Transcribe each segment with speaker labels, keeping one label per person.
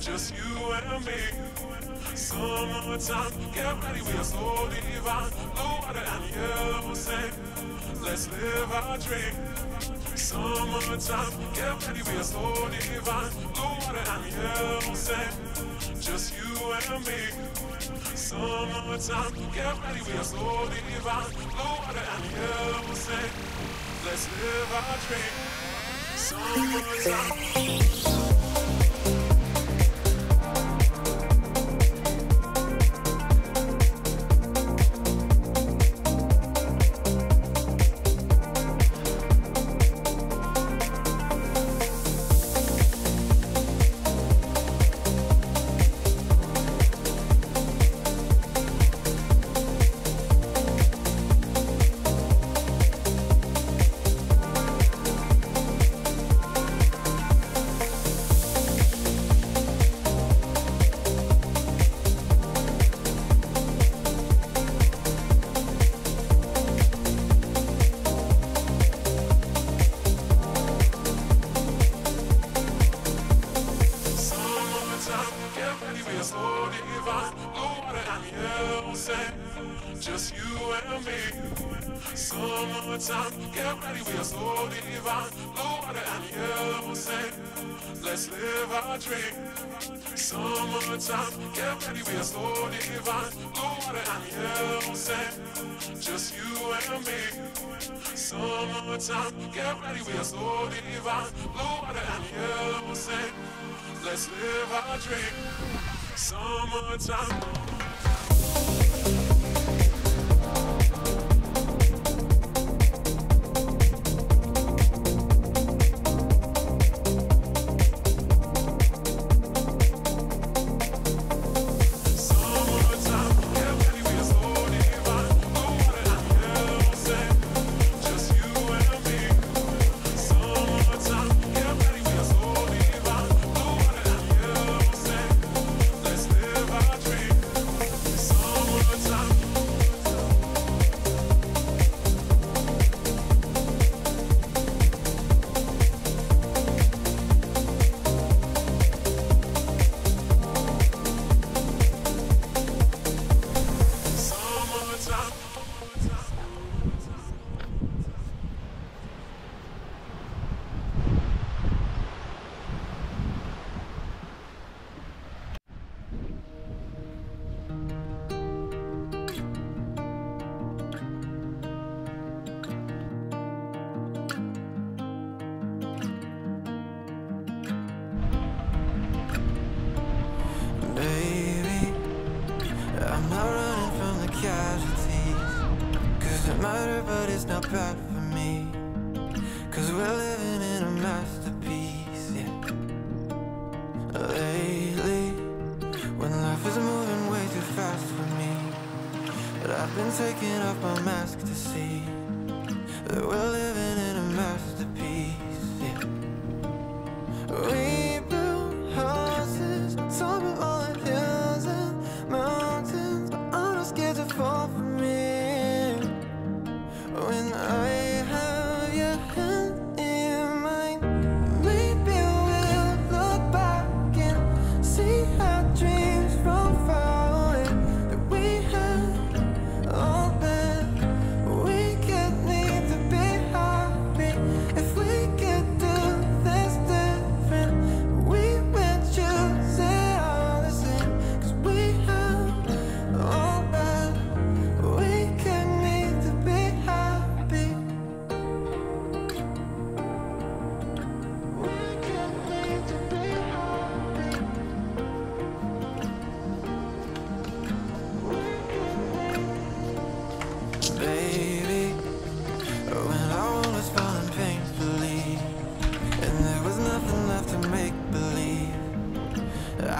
Speaker 1: Just you and me. Summertime, get ready, we are so divine. Blue water and yellow sand. Let's live our dream. Summertime, get ready, we are so divine. Blue water and yellow sand. Just you and me. Summertime, get ready, we are so divine. Blue water and yellow sand. Let's live our dream. Summertime. Just you and me. Summertime, get ready, we are so divine. Blue water and yellow sand. Let's live our dream. Summertime, get ready, we are so divine. Blue water and yellow sand. Just you and me. Summertime, get ready, we are so divine. Blue water and yellow sand. Let's live our dream. Summertime.
Speaker 2: Matter, but it's not bad for me, 'cause we're living in a masterpiece, yeah. Lately, when life is moving way too fast for me, but I've been taking off my mask to see that we're living in a masterpiece, yeah.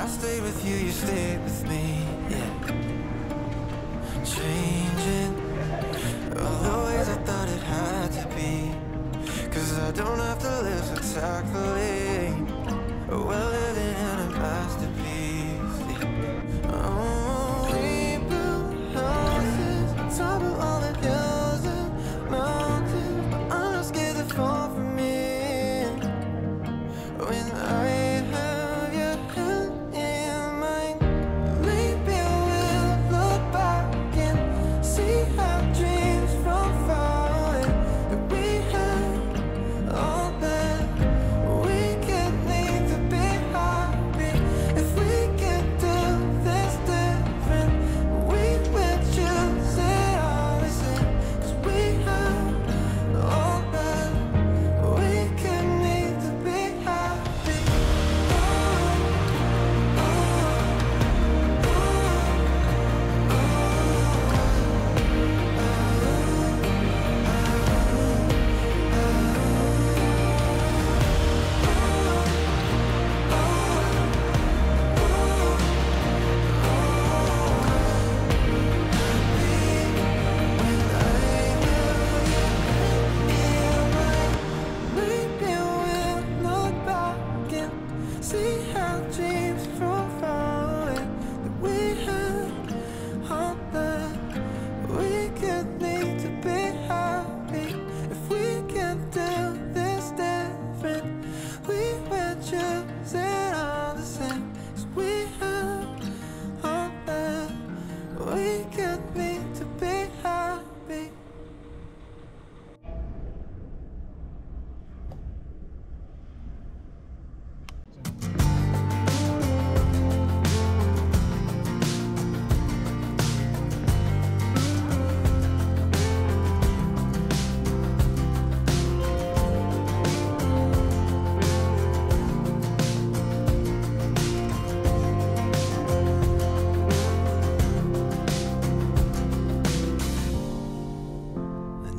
Speaker 2: I stayed with you, you stayed with me, yeah. Changing all the ways I thought it had to be, 'cause I don't have to live so tactfully. We're living in a masterpiece, yeah. Oh, we built houses on top of all the hills and mountains, but I'm not scared to fall from me. When I have your hand in mine, maybe we'll look back and see how dreams from far away, that we had all that we could need to be happy. If we could do this different, we would choose it all the same, 'cause we had all that we could need to be happy. Maybe we'll look back and see how dreams from far away, that we had all that we could need to be happy. If we can do this different, we would choose it all the same, 'cause we had all that we could need to be happy.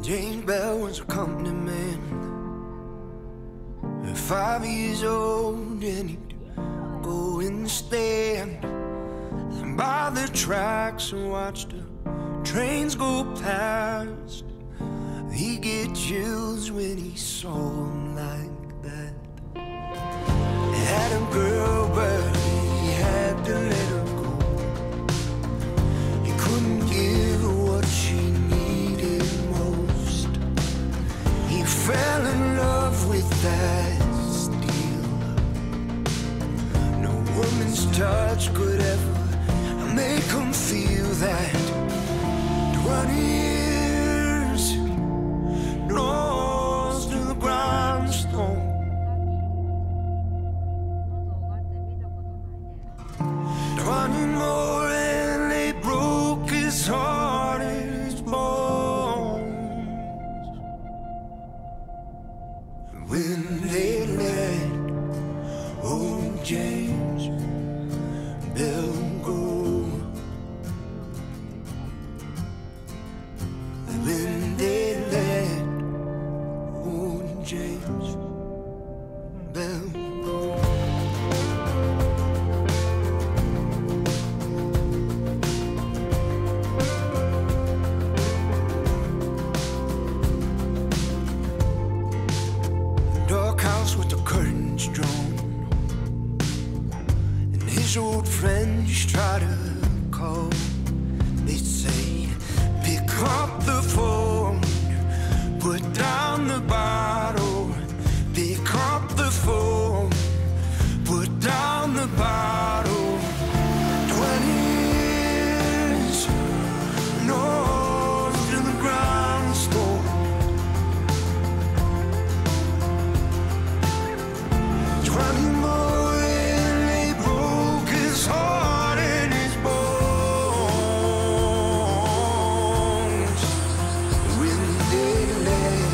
Speaker 2: James Bell was a company man, 5 years old, and he'd go and stand by the tracks and watch the trains go past. He'd get chills when he saw them like that. He had a girl, but he had to let her go. He couldn't give her what she needed most. He fell in love with that steel. No woman's touch could ever make him feel that. 20 years, nose to the grindstone. 20 more and they broke his heart and his bones. When they let old James Bell go, when they let old James Bell go. Dark house with the curtains drawn, and his old friends try to call. They say, pick up the phone, put down the bottle. Pick up the phone, put down the bottle. 20 years, nose to the grindstone. 20 more and they broke his heart and his bones. When they let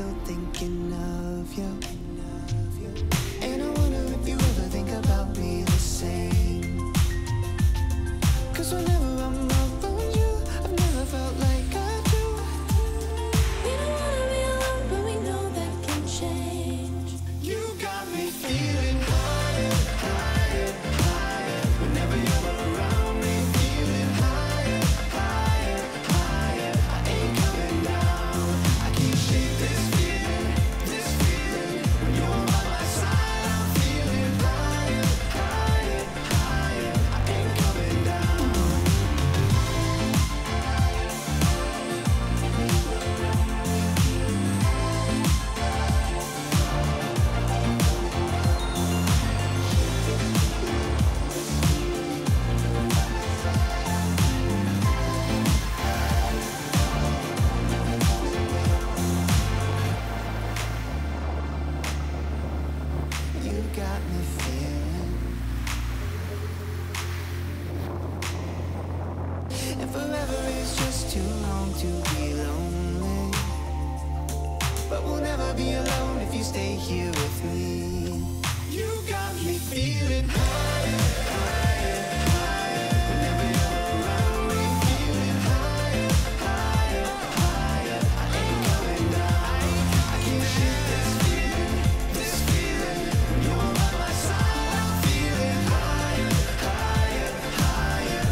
Speaker 2: still thinking of you. And I wonder if you ever think about me the same. 'Cause whenever I'm around you, I've never felt like I do. We don't wanna be alone, but we know that can change. You got me feeling higher, higher, higher. Whenever you're around me, feeling higher, higher, higher. I ain't coming down. I can't shake this feeling, this feeling. When you're by my side, I'm feeling higher, higher, higher. I ain't coming down. You got me feeling. And forever is just too long to be lonely. But we'll never be alone if you stay here with me. You got me feeling higher, higher, higher. Whenever you're around me, feeling higher, higher, higher. I ain't coming down. I can't shake this feeling, this feeling. When you're by my side, I'm feeling higher, higher, higher.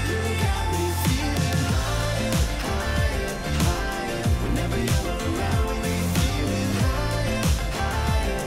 Speaker 2: You got me feeling higher, higher, higher. Whenever you're around me, feeling higher, higher,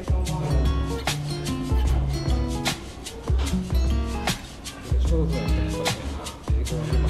Speaker 3: 쳐서 안 될 것 같아. 이거 해봐.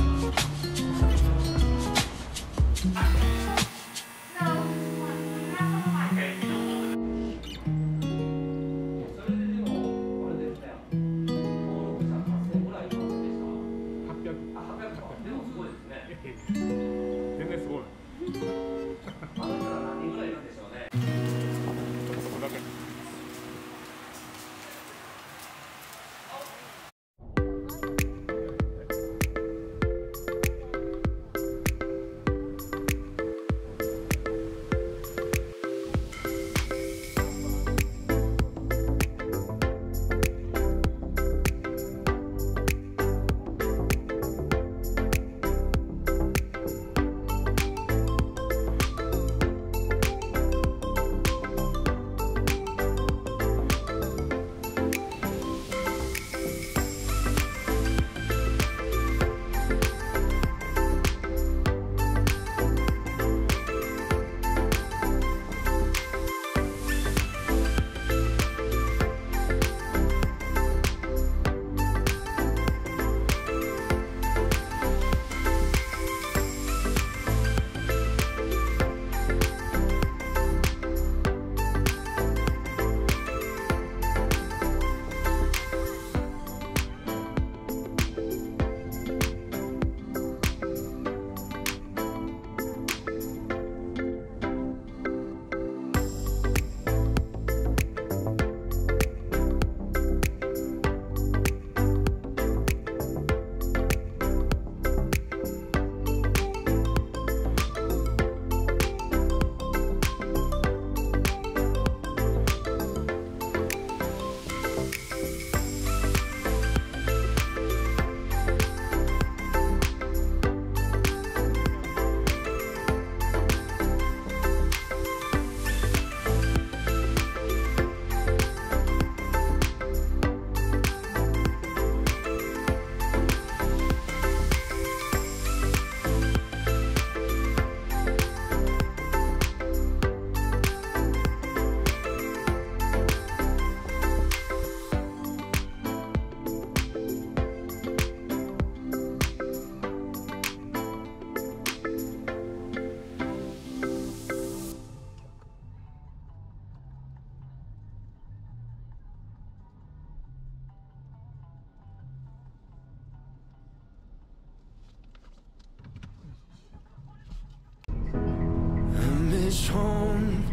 Speaker 2: Miss home.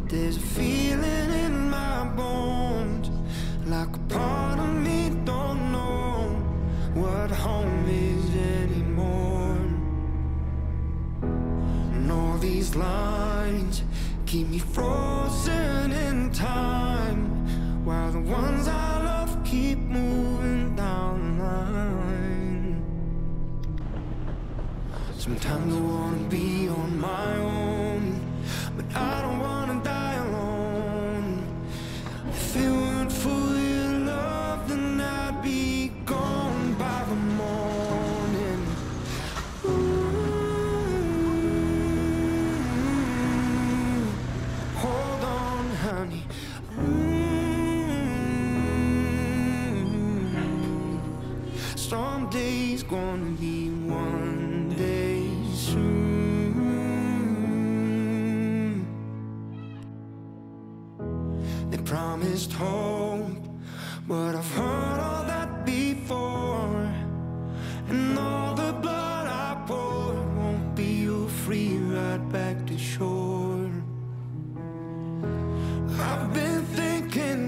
Speaker 2: There's a feeling in my bones, like a part of me don't know what home is anymore. And all these lines keep me frozen in time, while the ones I love keep moving down the line. Sometimes I wanna be on my own, but I don't wanna die alone. If it weren't for your love, then I'd be gone by the morning. Ooh, hold on, honey. Someday's gonna be one day soon. They promised hope, but I've heard all that before. And all the blood I poured won't be your free ride back to shore. I've been thinking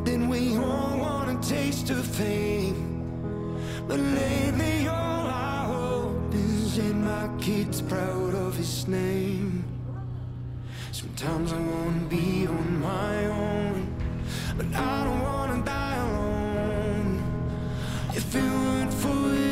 Speaker 2: that we all want a taste of fame, but lately all I hope is that my kid's proud of his name. Sometimes I wanna be on my own, but I don't wanna die alone. If it weren't for you,